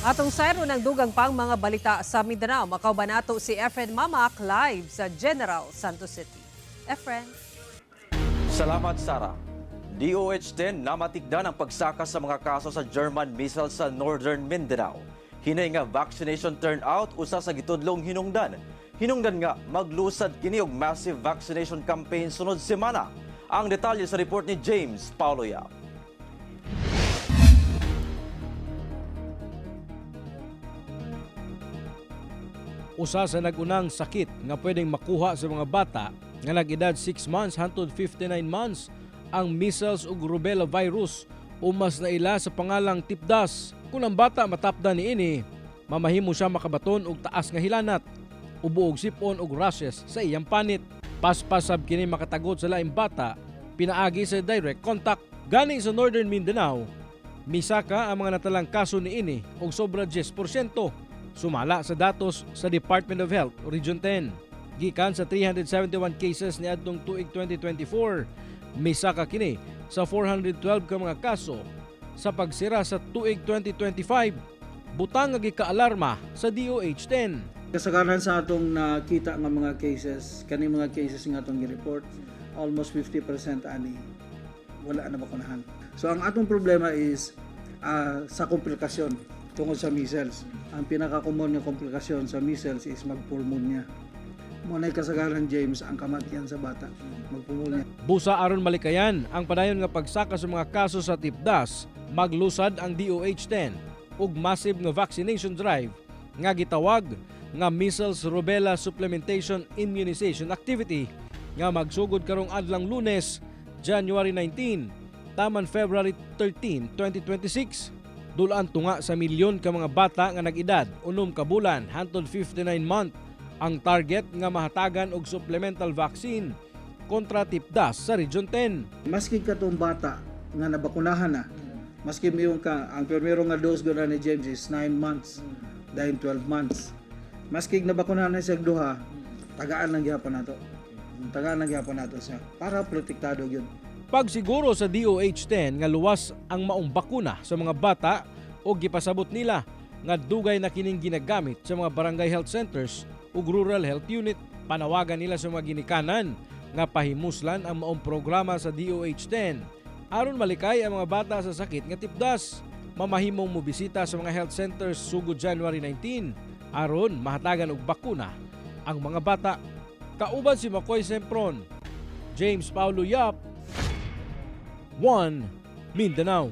Atong sayro ng dugang pang mga balita sa Mindanao, makauban nato si Efren Mamak live sa General Santos City. Efren. Salamat, Sara. DOH-10 namatikdan ang pagsaka sa mga kaso sa German missile sa Northern Mindanao. Hinay nga vaccination turnout usa sa gitudlong hinungdan. Hinungdan nga maglusad kini og massive vaccination campaign sunod semana. Ang detalye sa report ni James Paulo Yap. Usa sa nagunang sakit nga pwedeng makuha sa mga bata nga nag-edad 6 months hangtod 59 months ang measles ug rubella virus o mas naila sa pangalang tipdas. Kung ang bata matapdan niini, mamahimo siya makabaton og taas nga hilanat, ubo og sipon ug rashes sa iyang panit. Paspasab kini makatagot sa laing bata pinaagi sa direct contact. Gani sa Northern Mindanao, misaka ang mga natalang kaso niini og sobra 10%. Sumala sa datos sa Department of Health, Region 10. Gikan sa 371 cases ni adtong tuig 2024, misaka kini sa 412 ka mga kaso sa pagsira sa tuig 2025. Butang nga gikaalarma sa DOH-10. Kasagaran sa atong nakita nga mga cases, kani mga cases nga atong gi-report, almost 50% ani wala na bakunahan. So ang atong problema is sa komplikasyon tungkol sa measles. Ang pinaka-common nga komplikasyon sa measles is magpulmonya. Muna kasagaran, James, ang kamatian sa bata, magpulmonya. Busa aron malikayan ang padayon nga pagsaka sa mga kaso sa tipdas, maglusad ang DOH-10 ug massive nga vaccination drive nga gitawag nga Measles Rubella Supplementation Immunization Activity nga magsugod karong adlang Lunes, January 19, taman February 13, 2026. Dulaan tunga sa milyon ka mga bata nga nag-edad 6 ka bulan hangtod 59 month ang target nga mahatagan og supplemental vaccine kontra tipdas sa Region 10. Maski katong bata nga nabakunahan na, maski mayroon ka, ang primero nga dose guna ni James is 9 months, dahil 12 months. Maski nabakunahan na siya duha, tagaan lang gyapon nato. Tagaan lang gyapon nato siya para protektado gyud. Pagsiguro sa DOH-10 nga luwas ang maong bakuna sa mga bata o gipasabot nila nga dugay na kining ginagamit sa mga barangay health centers ug rural health unit. Panawagan nila sa mga ginikanan nga pahimuslan ang maong programa sa DOH-10 aron malikay ang mga bata sa sakit nga tipdas. Mamahimong mobisita sa mga health centers sugod January 19 aron mahatagan og bakuna ang mga bata. Kauban si Makoy Sempron, James Paulo Yap, One Mindanao.